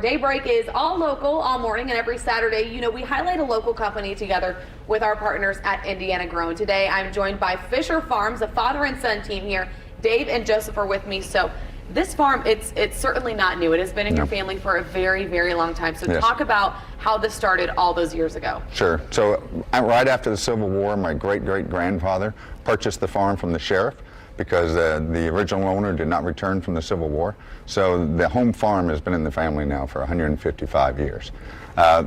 Daybreak is all local, all morning, and every Saturday, we highlight a local company together with our partners at Indiana Grown. Today, I'm joined by Fischer Farms, a father and son team here. Dave and Joseph are with me. So this farm, it's certainly not new. It has been in your family for a very, very long time. So talk about how this started all those years ago. Sure. So right after the Civil War, my great-great-grandfather purchased the farm from the sheriff because the original owner did not return from the Civil War. So the home farm has been in the family now for 155 years.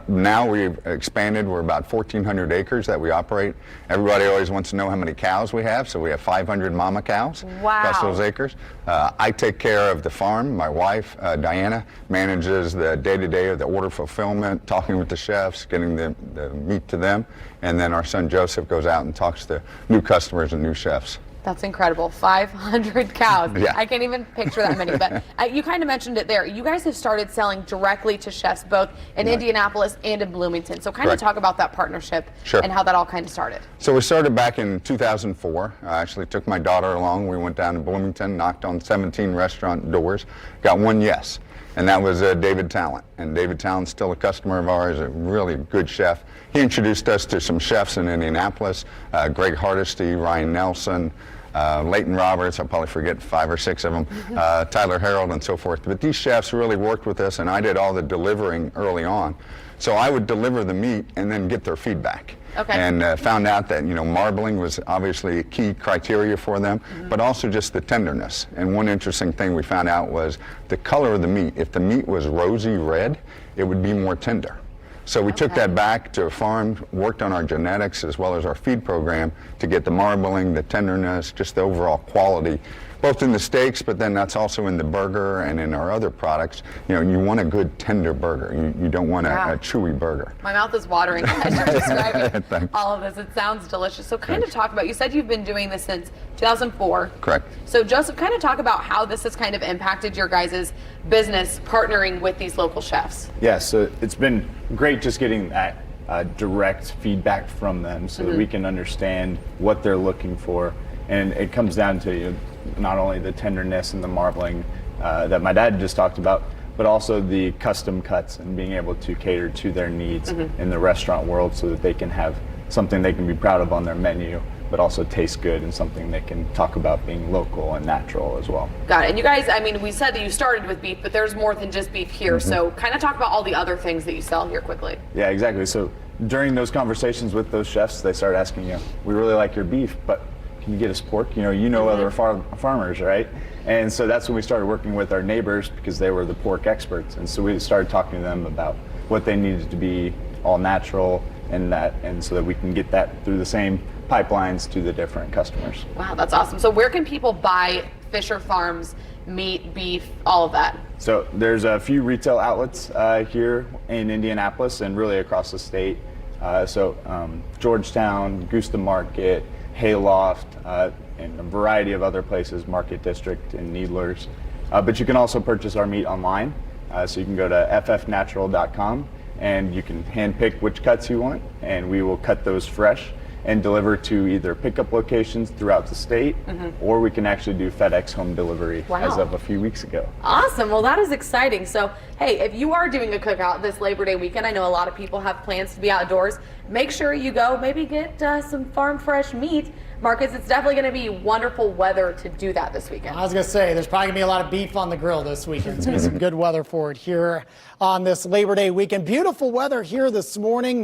Now we've expanded. We're about 1,400 acres that we operate. Everybody always wants to know how many cows we have, so we have 500 mama cows across those acres. I take care of the farm. My wife, Diana, manages the day-to-day of the order fulfillment, talking with the chefs, getting the meat to them, and then our son Joseph goes out and talks to new customers and new chefs. That's incredible. 500 cows. Yeah. I can't even picture that many. But you kind of mentioned it there. You guys have started selling directly to chefs both in Indianapolis and in Bloomington. So kind of talk about that partnership and how that all kind of started. So we started back in 2004. I actually took my daughter along. We went down to Bloomington, knocked on 17 restaurant doors, got one yes. And that was David Talent. And David Talent's still a customer of ours, a really good chef. He introduced us to some chefs in Indianapolis, Greg Hardesty, Ryan Nelson, Leighton Roberts, I'll probably forget 5 or 6 of them, Tyler Harold and so forth. But these chefs really worked with us, and I did all the delivering early on. So I would deliver the meat and then get their feedback. And found out that marbling was obviously a key criteria for them, but also just the tenderness. And one interesting thing we found out was the color of the meat. If the meat was rosy red, it would be more tender. So we took that back to a farm, worked on our genetics as well as our feed program to get the marbling, the tenderness, just the overall quality, both in the steaks, but then that's also in the burger and in our other products. You want a good tender burger. You don't want a chewy burger. My mouth is watering as you're describing all of this. It sounds delicious. So kind of talk about, you said you've been doing this since 2004. Correct. So Joseph, kind of talk about how this has kind of impacted your guys' business partnering with these local chefs. Yeah, so it's been great just getting that direct feedback from them so that we can understand what they're looking for. And it comes down to not only the tenderness and the marbling that my dad just talked about, but also the custom cuts and being able to cater to their needs in the restaurant world so that they can have something they can be proud of on their menu, but also taste good and something they can talk about being local and natural as well. Got it. And you guys, I mean, we said that you started with beef, but there's more than just beef here. So kind of talk about all the other things that you sell here quickly. Yeah, exactly. So during those conversations with those chefs, they start asking, we really like your beef, but can you get us pork? Other farmers, right? And so that's when we started working with our neighbors because they were the pork experts. And so we started talking to them about what they needed to be all natural and so that we can get that through the same pipelines to the different customers. Wow, that's awesome. So where can people buy Fischer Farms meat, beef, all of that? So there's a few retail outlets here in Indianapolis and really across the state. Georgetown, Gusta Market, Hayloft, and a variety of other places, Market District and Needlers. But you can also purchase our meat online. So you can go to ffnatural.com and you can handpick which cuts you want, and we will cut those fresh and deliver to either pickup locations throughout the state, or we can actually do FedEx home delivery as of a few weeks ago. Awesome. Well, that is exciting. So, hey, if you are doing a cookout this Labor Day weekend, I know a lot of people have plans to be outdoors. Make sure you go, maybe get some farm fresh meat. Marcus, it's definitely going to be wonderful weather to do that this weekend. I was going to say, there's probably going to be a lot of beef on the grill this weekend. It's going to be some good weather for it here on this Labor Day weekend. Beautiful weather here this morning.